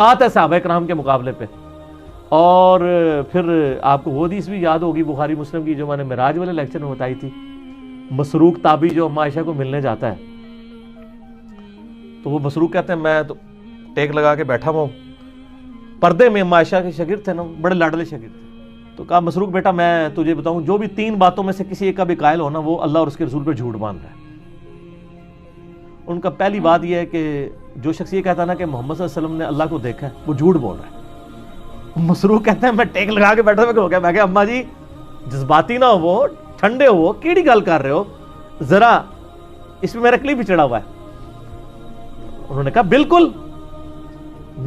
آتا ہے صحابہ کرام کے مقابلے پہ. اور پھر آپ کو وہ حدیث بھی یاد ہوگی بخاری مسلم کی جو میں نے معراج والے لیکچر میں بتائی تھی. مسروق تابعی جو اما عائشہ کو ملنے جاتا ہے تو وہ مسروق کہتے ہیں میں تو ٹیک لگا کے بیٹھا ہوا ہوں. پردے میں اما عائشہ کے شاگرد تھے نا, بڑے لاڈلے شاگرد تھے. تو کہا مسروق بیٹا میں تجھے بتاؤں جو بھی 3 باتوں میں سے کسی ایک کا بھی قائل ہو نا وہ اللہ اور اس کے رسول پہ جھوٹ باندھ رہا ہے. ان کا پہلی بات یہ ہے کہ جو شخص یہ کہتا نا کہ محمد صلی اللہ علیہ وسلم نے اللہ کو دیکھا ہے وہ جھوٹ بول رہا ہے. مسروق کہتے ہیں میں ٹیک لگا کے بیٹھا ہو گیا. میں کہا اماں جی جذباتی نہ ہو, ٹھنڈے ہو, کیڑی گل کر رہے ہو, ذرا اس میں میرا کلپ بھی چڑھا ہوا ہے. انہوں نے کہا بالکل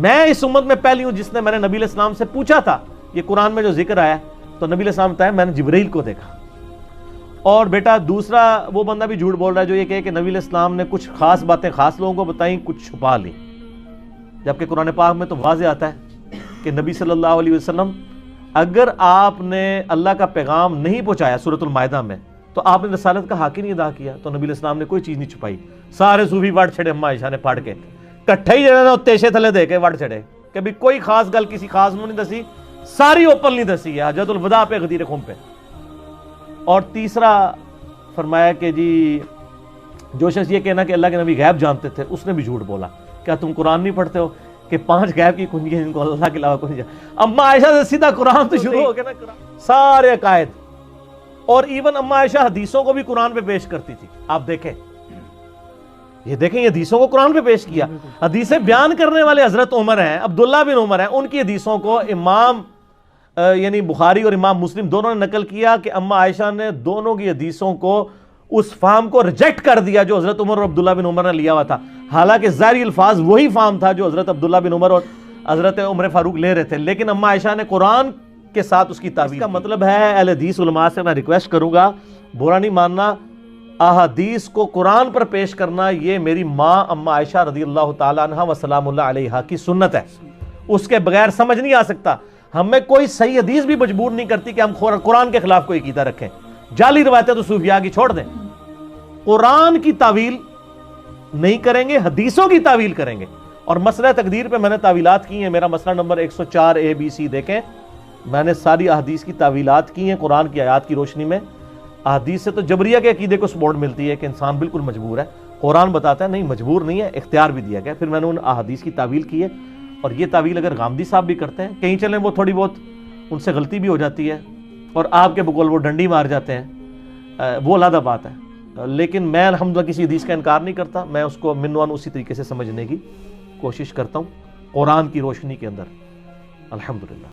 میں اس امت میں پہلی ہوں جس نے میں نے نبی علیہ السلام سے پوچھا تھا یہ قرآن میں جو ذکر آیا تو نبی علیہ السلام بتایا میں نے جبرائیل کو دیکھا. اور بیٹا دوسرا وہ بندہ بھی جھوٹ بول رہا ہے جو یہ کہے کہ نبی علیہ السلام نے کچھ خاص باتیں خاص لوگوں کو بتائیں, کچھ چھپا لیں, جبکہ قرآن پاک میں تو واضح آتا ہے کہ نبی صلی اللہ علیہ وسلم اگر آپ نے اللہ کا پیغام نہیں پہنچایا سورۃ المائدہ میں تو آپ نے رسالت کا حق ہی نہیں ادا کیا. تو نبی علیہ السلام نے کوئی چیز نہیں چھپائی. سارے صوفی وڑ چھڑے اما عائشہ نے پڑھ کے کٹھے ہی جڑے نا تیشے تھلے دے کے وڑ چھڑے کہ بھی کوئی خاص گل کسی خاص نو نہیں دسی, ساری اوپن نہیں دسی ہے حجۃ الوداع پہ غدیر خم پہ. اور تیسرا فرمایا کہ جی جو شخص یہ کہنا کہ اللہ کے نبی غیب جانتے تھے اس نے بھی جھوٹ بولا. کیا تم قرآن نہیں پڑھتے ہو کہ 5 غیب کی کنجی ہیں جن کو اللہ کے علاوہ کوئی نہیں جانتا. اما عائشہ سے سیدھا قرآن تو شروع ہو گیا نا, سارے عقائد. اور ایون اما عائشہ حدیثوں کو بھی قرآن پہ پیش کرتی تھی. آپ دیکھیں یہ حدیثوں کو قرآن پہ پیش کیا. حدیثیں بیان کرنے والے حضرت عمر ہیں, عبداللہ بن عمر ہیں, ان کی حدیثوں کو امام یعنی بخاری اور امام مسلم دونوں نے نقل کیا کہ اما عائشہ نے دونوں کی حدیثوں کو اس فہم کو ریجیکٹ کر دیا جو حضرت عمر اور عبداللہ بن عمر نے لیا ہوا تھا. حالانکہ ظاہری الفاظ وہی فہم تھا جو حضرت عبداللہ بن عمر اور حضرت عمر فاروق لے رہے تھے, لیکن اما عائشہ نے قرآن کے ساتھ اس کی تعویل. اس کا مطلب ہے اہل حدیث علماء سے میں ریکویسٹ کروں گا, برا نہیں ماننا, احادیث کو قرآن پر پیش کرنا یہ میری ماں اما عائشہ رضی اللہ تعالیٰ عنہ و سلام اللہ علیہا کی سنت ہے. اس کے بغیر سمجھ نہیں آ سکتا. ہمیں کوئی صحیح حدیث بھی مجبور نہیں کرتی کہ ہم قرآن کے خلاف کوئی عقیدہ رکھیں. جعلی روایتیں تو صوفیاء کی چھوڑ دیں, قرآن کی تعویل نہیں کریں گے, حدیثوں کی تعویل کریں گے. اور مسئلہ تقدیر پہ میں نے تعویلات کی ہیں, میرا مسئلہ نمبر 104 ABC دیکھیں, میں نے ساری احادیث کی تعویلات کی ہیں قرآن کی آیات کی روشنی میں. احادیث سے تو جبریہ کے عقیدے کو سپورٹ ملتی ہے کہ انسان بالکل مجبور ہے. قرآن بتاتا ہے نہیں مجبور نہیں ہے, اختیار بھی دیا گیا. پھر میں نے ان احادیث کی تعویل کی ہے, اور یہ تعویل اگر غامدی صاحب بھی کرتے ہیں, کہیں چلیں وہ تھوڑی بہت ان سے غلطی بھی ہو جاتی ہے اور آپ کے بقول وہ ڈنڈی مار جاتے ہیں, وہ علیحدہ بات ہے. لیکن میں الحمدللہ کسی حدیث کا انکار نہیں کرتا, میں اس کو من وان اسی طریقے سے سمجھنے کی کوشش کرتا ہوں قرآن کی روشنی کے اندر الحمدللہ.